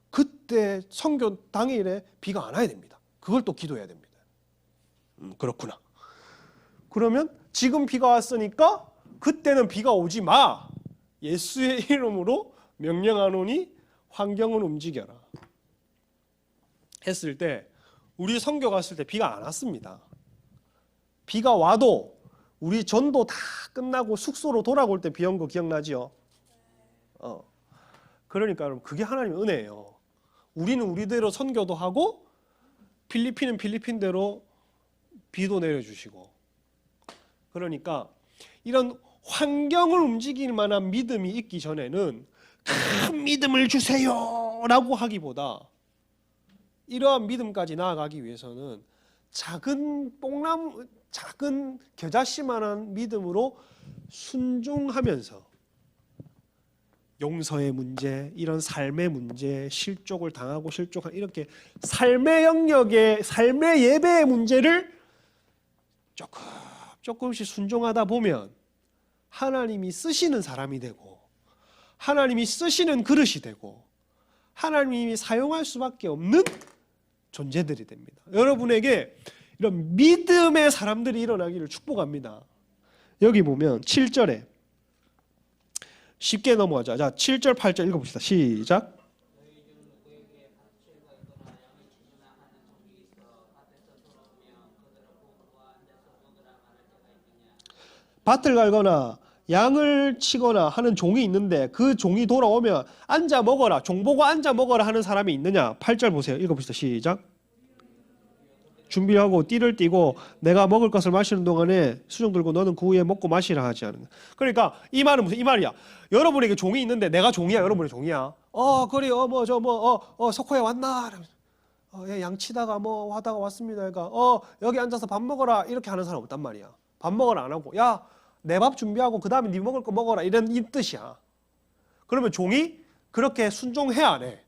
그때 선교 당일에 비가 안 와야 됩니다. 그걸 또 기도해야 됩니다. 그렇구나. 그러면 지금 비가 왔으니까 그때는 비가 오지 마. 예수의 이름으로 명령하노니 환경을 움직여라. 했을 때 우리 선교 갔을 때 비가 안 왔습니다. 비가 와도 우리 전도 다 끝나고 숙소로 돌아올 때 비 온 거 기억나지요? 그러니까 여러분 그게 하나님의 은혜예요. 우리는 우리대로 선교도 하고 필리핀은 필리핀대로 비도 내려주시고 그러니까 이런 환경을 움직일 만한 믿음이 있기 전에는 큰 믿음을 주세요라고 하기보다 이러한 믿음까지 나아가기 위해서는 작은 뽕나무, 작은 겨자씨만한 믿음으로 순종하면서 용서의 문제, 이런 삶의 문제, 실족을 당하고 실족한 이렇게 삶의 영역의 삶의 예배의 문제를 조금씩 순종하다 보면 하나님이 쓰시는 사람이 되고 하나님이 쓰시는 그릇이 되고 하나님이 사용할 수밖에 없는 존재들이 됩니다. 여러분에게 이런 믿음의 사람들이 일어나기를 축복합니다. 여기 보면 7절에 쉽게 넘어가자. 자, 7절 8절 읽어봅시다. 시작. 밭을 갈거나 양을 치거나 하는 종이 있는데 그 종이 돌아오면 앉아 먹어라, 종 보고 앉아 먹어라 하는 사람이 있느냐? 8절 보세요. 읽어봅시다. 시작. 준비하고 띠를 띠고 내가 먹을 것을 마시는 동안에 수종 들고 너는 그 후에 먹고 마시라 하지 않은. 그러니까 이 말은 무슨 이 말이야? 여러분에게 종이 있는데 내가 종이야, 여러분의 종이야. 그래, 석호야 왔나? 양치다가 뭐 하다가 왔습니다. 그러니까 여기 앉아서 밥 먹어라 이렇게 하는 사람 없단 말이야. 밥 먹어라 안 하고 야 내 밥 준비하고 그 다음에 네 먹을 거 먹어라 이런 이 뜻이야. 그러면 종이 그렇게 순종해야 안 해?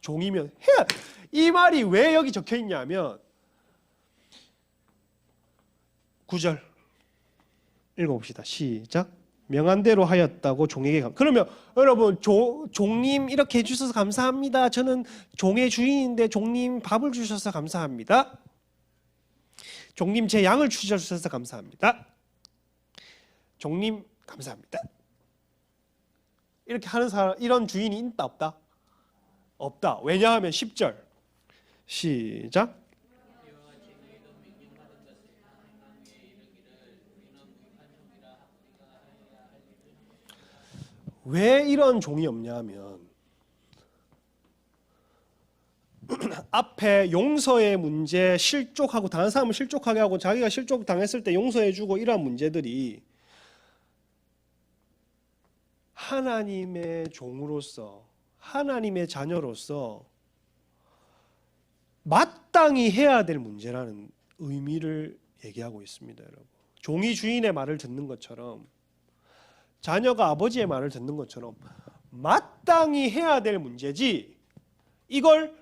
종이면 해야. 이 말이 왜 여기 적혀 있냐면 9절 읽어봅시다. 시작. 명한 대로 하였다고 종에게 그러면 여러분 종님 이렇게 해주셔서 감사합니다. 저는 종의 주인인데 종님 밥을 주셔서 감사합니다. 종님 제 양을 주셔서 감사합니다. 종님 감사합니다. 이렇게 하는 사람 이런 주인이 있다 없다? 없다. 왜냐하면 10절 시작. 왜 이런 종이 없냐면 앞에 용서의 문제, 실족하고 다른 사람을 실족하게 하고 자기가 실족 당했을 때 용서해주고 이러한 문제들이 하나님의 종으로서 하나님의 자녀로서 마땅히 해야 될 문제라는 의미를 얘기하고 있습니다. 여러분, 종이 주인의 말을 듣는 것처럼 자녀가 아버지의 말을 듣는 것처럼 마땅히 해야 될 문제지 이걸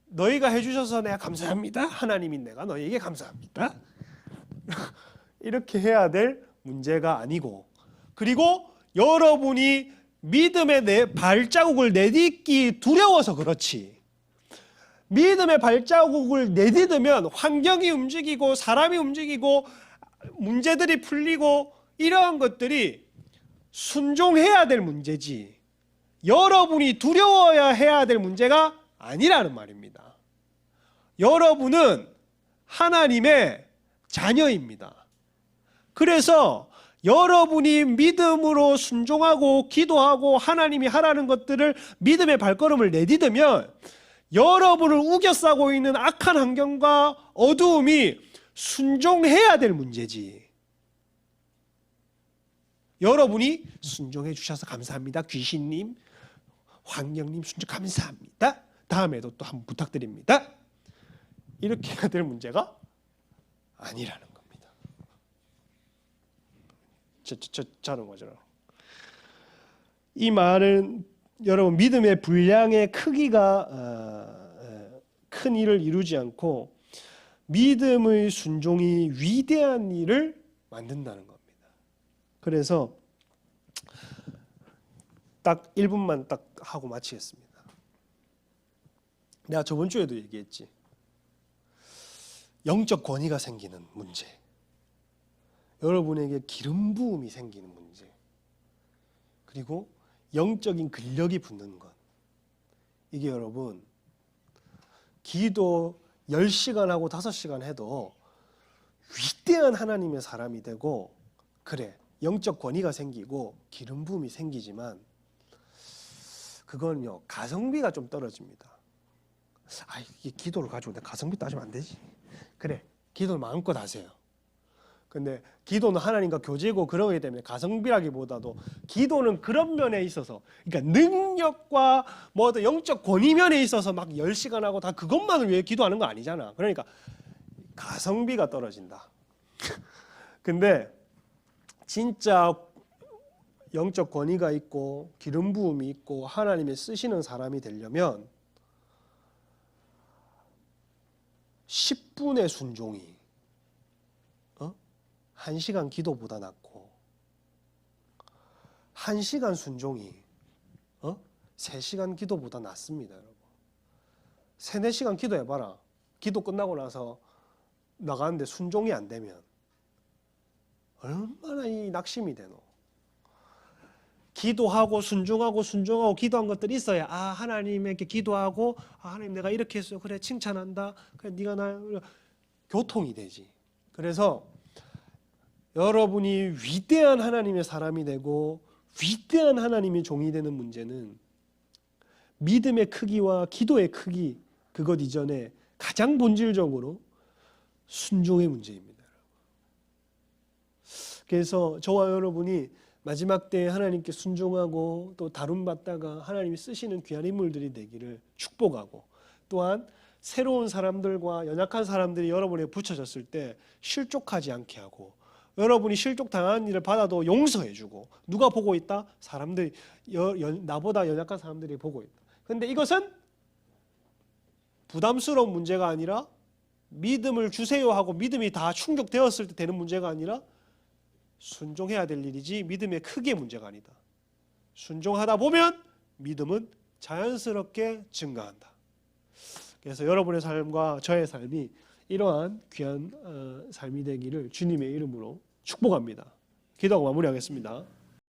너희가 해주셔서 내가 감사합니다. 하나님인 내가 너희에게 감사합니다. 이렇게 해야 될 문제가 아니고 그리고 여러분이 믿음의 발자국을 내딛기 두려워서 그렇지 믿음의 발자국을 내딛으면 환경이 움직이고 사람이 움직이고 문제들이 풀리고 이러한 것들이 순종해야 될 문제지 여러분이 두려워야 해야 될 문제가 아니라는 말입니다. 여러분은 하나님의 자녀입니다. 그래서 여러분이 믿음으로 순종하고 기도하고 하나님이 하라는 것들을 믿음의 발걸음을 내딛으면 여러분을 우겨싸고 있는 악한 환경과 어두움이 순종해야 될 문제지 여러분이 순종해 주셔서 감사합니다. 귀신님, 황령님 순종 감사합니다. 다음에도 또 한번 부탁드립니다. 이렇게 해야 될 문제가 아니라는 겁니다. 저는 거죠. 이 말은 여러분 믿음의 분량의 크기가 큰 일을 이루지 않고 믿음의 순종이 위대한 일을 만든다는 겁니다. 그래서 딱 1분만 딱 하고 마치겠습니다. 내가 저번 주에도 얘기했지. 영적 권위가 생기는 문제. 여러분에게 기름 부음이 생기는 문제. 그리고 영적인 근력이 붙는 것. 이게 여러분 기도 10시간 하고 5시간 해도 위대한 하나님의 사람이 되고 그래 영적 권위가 생기고 기름 부음이 생기지만 그건요 가성비가 좀 떨어집니다. 이게 기도를 가지고 내 가성비 따지면 안 되지. 그래 기도를 마음껏 하세요. 근데 기도는 하나님과 교제고 그러기 때문에 가성비라기보다도 기도는 그런 면에 있어서, 그러니까 능력과 뭐 어떤 영적 권위 면에 있어서 막 10시간 하고 다 그것만을 위해 기도하는 거 아니잖아. 그러니까 가성비가 떨어진다. 근데 진짜 영적 권위가 있고 기름 부음이 있고 하나님의 쓰시는 사람이 되려면 10분의 순종이 1시간 기도보다 낫고 1시간 순종이 3시간 기도보다 낫습니다. 여러분. 3, 4시간 기도해봐라. 기도 끝나고 나서 나가는데 순종이 안 되면 얼마나 이 낙심이 되노. 기도하고 순종하고 기도한 것들이 있어야 하나님에게 기도하고 하나님 내가 이렇게 했어요. 그래 칭찬한다. 그래 네가 나 교통이 되지. 그래서 여러분이 위대한 하나님의 사람이 되고 위대한 하나님의 종이 되는 문제는 믿음의 크기와 기도의 크기 그것 이전에 가장 본질적으로 순종의 문제입니다. 그래서 저와 여러분이 마지막 때에 하나님께 순종하고 또 다름받다가 하나님이 쓰시는 귀한 인물들이 되기를 축복하고, 또한 새로운 사람들과 연약한 사람들이 여러분에게 붙여졌을 때 실족하지 않게 하고, 여러분이 실족당한 일을 받아도 용서해주고, 누가 보고 있다? 사람들이 나보다 연약한 사람들이 보고 있다. 그런데 이것은 부담스러운 문제가 아니라 믿음을 주세요 하고 믿음이 다 충족되었을 때 되는 문제가 아니라 순종해야 될 일이지 믿음의 크기의 문제가 아니다. 순종하다 보면 믿음은 자연스럽게 증가한다. 그래서 여러분의 삶과 저의 삶이 이러한 귀한 삶이 되기를 주님의 이름으로 축복합니다. 기도하고 마무리하겠습니다.